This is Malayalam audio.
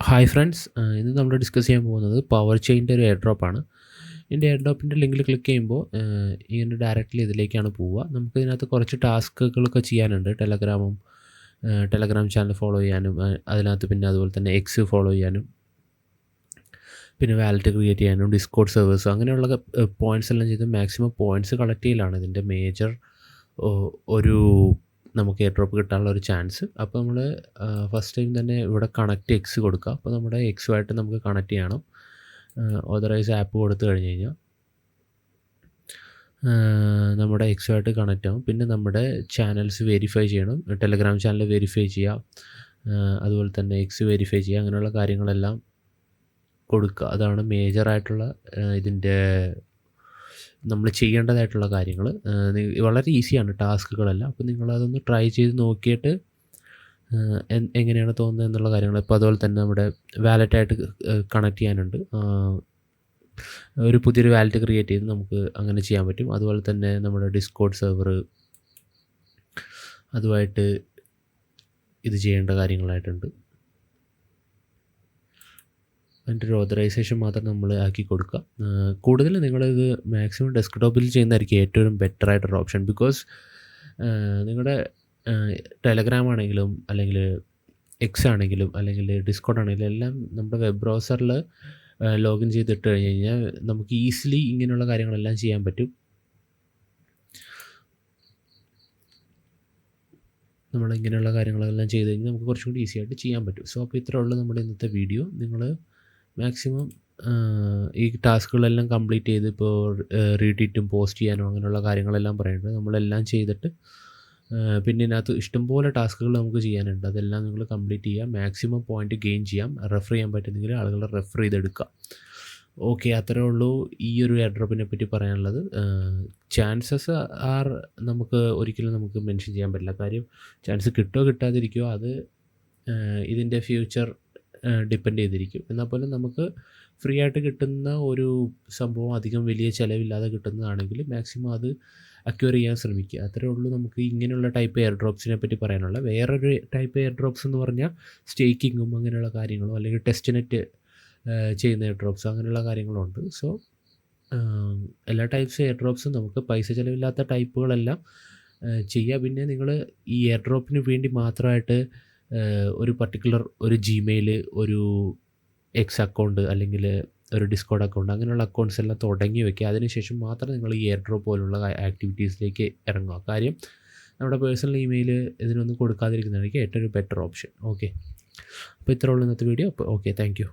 ഹായ് ഫ്രണ്ട്സ്, ഇന്ന് നമ്മൾ ഡിസ്കസ് ചെയ്യാൻ പോകുന്നത് പവർ ചെയിൻ്റെ ഒരു എയർ ഡ്രോപ്പാണ്. ഇതിൻ്റെ എയർ ഡ്രോപ്പിൻ്റെ ലിങ്കിൽ ക്ലിക്ക് ചെയ്യുമ്പോൾ ഇങ്ങനെ ഡയറക്റ്റ്ലി ഇതിലേക്കാണ് പോവുക. നമുക്ക് ഇതിനകത്ത് കുറച്ച് ടാസ്കുകളൊക്കെ ചെയ്യാനുണ്ട്. ടെലഗ്രാം ചാനൽ ഫോളോ ചെയ്യാനും അതിനകത്ത് പിന്നെ അതുപോലെ തന്നെ എക്സ് ഫോളോ ചെയ്യാനും പിന്നെ വാലറ്റ് ക്രിയേറ്റ് ചെയ്യാനും ഡിസ്കോഡ് സെർവേഴ്സ് അങ്ങനെയുള്ള പോയിൻറ്റ്സ് എല്ലാം ചെയ്ത് മാക്സിമം പോയിൻറ്റ്സ് കളക്ട് ചെയ്യലാണ് ഇതിൻ്റെ മേജർ ഒരു നമുക്ക് എയർ ഡ്രോപ്പ് കിട്ടാനുള്ള ഒരു ചാൻസ്. അപ്പോൾ നമ്മൾ ഫസ്റ്റ് ടൈം തന്നെ ഇവിടെ കണക്റ്റ് എക്സ് കൊടുക്കുക. അപ്പോൾ നമ്മുടെ എക്സുമായിട്ട് നമുക്ക് കണക്ട് ചെയ്യണം. ഓതറൈസ് ആപ്പ് കൊടുത്തു കഴിഞ്ഞ് കഴിഞ്ഞാൽ നമ്മുടെ എക്സുമായിട്ട് കണക്റ്റ് ആവും. പിന്നെ നമ്മുടെ ചാനൽസ് വെരിഫൈ ചെയ്യണം. ടെലഗ്രാം ചാനൽ വെരിഫൈ ചെയ്യുക, അതുപോലെ തന്നെ എക്സ് വെരിഫൈ ചെയ്യുക, അങ്ങനെയുള്ള കാര്യങ്ങളെല്ലാം കൊടുക്കുക. അതാണ് മേജറായിട്ടുള്ള ഇതിൻ്റെ നമ്മൾ ചെയ്യേണ്ടതായിട്ടുള്ള കാര്യങ്ങൾ. വളരെ ഈസിയാണ് ടാസ്കുകളെല്ലാം. അപ്പോൾ നിങ്ങളതൊന്ന് ട്രൈ ചെയ്ത് നോക്കിയിട്ട് എങ്ങനെയാണ് തോന്നുന്നത് എന്നുള്ള കാര്യങ്ങൾ. ഇപ്പോൾ അതുപോലെ തന്നെ നമ്മുടെ വാലറ്റായിട്ട് കണക്ട് ചെയ്യാനുണ്ട്. ഒരു പുതിയൊരു വാലറ്റ് ക്രിയേറ്റ് ചെയ്ത് നമുക്ക് അങ്ങനെ ചെയ്യാൻ പറ്റും. അതുപോലെ തന്നെ നമ്മുടെ ഡിസ്കോഡ് സെർവർ അതുമായിട്ട് ഇത് ചെയ്യേണ്ട കാര്യങ്ങളായിട്ടുണ്ട്. അതിൻ്റെ ഒരു ഓതറൈസേഷൻ മാത്രം നമ്മൾ ആക്കി കൊടുക്കുക. കൂടുതൽ നിങ്ങളിത് മാക്സിമം ഡെസ്ക്ടോപ്പിൽ ചെയ്യുന്നതായിരിക്കും ഏറ്റവും ബെറ്റർ ആയിട്ടൊരു ഓപ്ഷൻ. ബിക്കോസ് നിങ്ങളുടെ ടെലഗ്രാം ആണെങ്കിലും അല്ലെങ്കിൽ എക്സ് ആണെങ്കിലും അല്ലെങ്കിൽ ഡിസ്കോഡ് ആണെങ്കിലും എല്ലാം നമ്മുടെ വെബ് ബ്രൗസറിൽ ലോഗിൻ ചെയ്തിട്ട് കഴിഞ്ഞ് കഴിഞ്ഞാൽ നമുക്ക് ഈസിലി ഇങ്ങനെയുള്ള കാര്യങ്ങളെല്ലാം ചെയ്യാൻ പറ്റും. നമ്മളിങ്ങനെയുള്ള കാര്യങ്ങളെല്ലാം ചെയ്ത് കഴിഞ്ഞാൽ നമുക്ക് കുറച്ചും കൂടി ഈസി ആയിട്ട് ചെയ്യാൻ പറ്റും. സോ അപ്പോൾ ഇത്രയേ ഉള്ളൂ നമ്മുടെ ഇന്നത്തെ വീഡിയോ. നിങ്ങൾ മാക്സിമം ഈ ടാസ്കുകളെല്ലാം കംപ്ലീറ്റ് ചെയ്ത് ഇപ്പോൾ റീട്വീറ്റും പോസ്റ്റ് ചെയ്യാനോ അങ്ങനെയുള്ള കാര്യങ്ങളെല്ലാം പറയുന്നുണ്ട്. നമ്മളെല്ലാം ചെയ്തിട്ട് പിന്നെ ഇതിനകത്ത് ഇഷ്ടംപോലെ ടാസ്കുകൾ നമുക്ക് ചെയ്യാനുണ്ട്. അതെല്ലാം നിങ്ങൾ കംപ്ലീറ്റ് ചെയ്യുക. മാക്സിമം പോയിൻ്റ് ഗെയിൻ ചെയ്യാം. റെഫർ ചെയ്യാൻ പറ്റുന്നെങ്കിൽ ആളുകളെ റെഫർ ചെയ്തെടുക്കുക. ഓക്കെ, അത്രയേ ഉള്ളൂ ഈ ഒരു എയർ ഡ്രോപ്പിനെ പറ്റി പറയാനുള്ളത്. ചാൻസസ് നമുക്ക് ഒരിക്കലും നമുക്ക് മെൻഷൻ ചെയ്യാൻ പറ്റില്ല. കാര്യം ചാൻസ് കിട്ടുമോ കിട്ടാതിരിക്കുമോ അത് ഇതിൻ്റെ ഫ്യൂച്ചർ ഡിപ്പെൻഡ് ചെയ്തിരിക്കും. എന്നാൽ പോലും നമുക്ക് ഫ്രീ ആയിട്ട് കിട്ടുന്ന ഒരു സംഭവം അധികം വലിയ ചിലവില്ലാതെ കിട്ടുന്നതാണെങ്കിൽ മാക്സിമം അത് അക്വയർ ചെയ്യാൻ ശ്രമിക്കുക. അത്രയേ ഉള്ളൂ നമുക്ക് ഇങ്ങനെയുള്ള ടൈപ്പ് എയർ ഡ്രോപ്സിനെ പറ്റി പറയാനുള്ള. വേറൊരു ടൈപ്പ് എയർ ഡ്രോപ്സ് എന്ന് പറഞ്ഞാൽ സ്റ്റേക്കിങ്ങും അങ്ങനെയുള്ള കാര്യങ്ങളും അല്ലെങ്കിൽ ടെസ്റ്റ് നെറ്റ് ചെയ്യുന്ന എയർ ഡ്രോപ്സ് അങ്ങനെയുള്ള കാര്യങ്ങളുണ്ട്. സോ എല്ലാ ടൈപ്സ് എയർ ഡ്രോപ്സും നമുക്ക് പൈസ ചിലവില്ലാത്ത ടൈപ്പുകളെല്ലാം ചെയ്യുക. പിന്നെ നിങ്ങൾ ഈ എയർ ഡ്രോപ്പിന് വേണ്ടി മാത്രമായിട്ട് ഒരു പർട്ടിക്കുലർ ഒരു ജിമെയിൽ, ഒരു എക്സ് അക്കൗണ്ട് അല്ലെങ്കിൽ ഒരു ഡിസ്കോഡ് അക്കൗണ്ട് അങ്ങനെയുള്ള അക്കൗണ്ട്സ് എല്ലാം തുടങ്ങി വയ്ക്കുക. അതിനുശേഷം മാത്രം നിങ്ങൾ ഈ എയർ ഡ്രോപ്പ് പോലുള്ള ആക്ടിവിറ്റീസിലേക്ക് ഇറങ്ങുക. കാര്യം നമ്മുടെ പേഴ്സണൽ ഇമെയിൽ ഇതിനൊന്നും കൊടുക്കാതിരിക്കുന്നതായിരിക്കും ഏറ്റവും ഒരു ബെറ്റർ ഓപ്ഷൻ. ഓക്കെ, അപ്പോൾ ഇത്രേ ഉള്ളൂ ഇന്നത്തെ വീഡിയോ. അപ്പോൾ ഓക്കെ, താങ്ക് യു.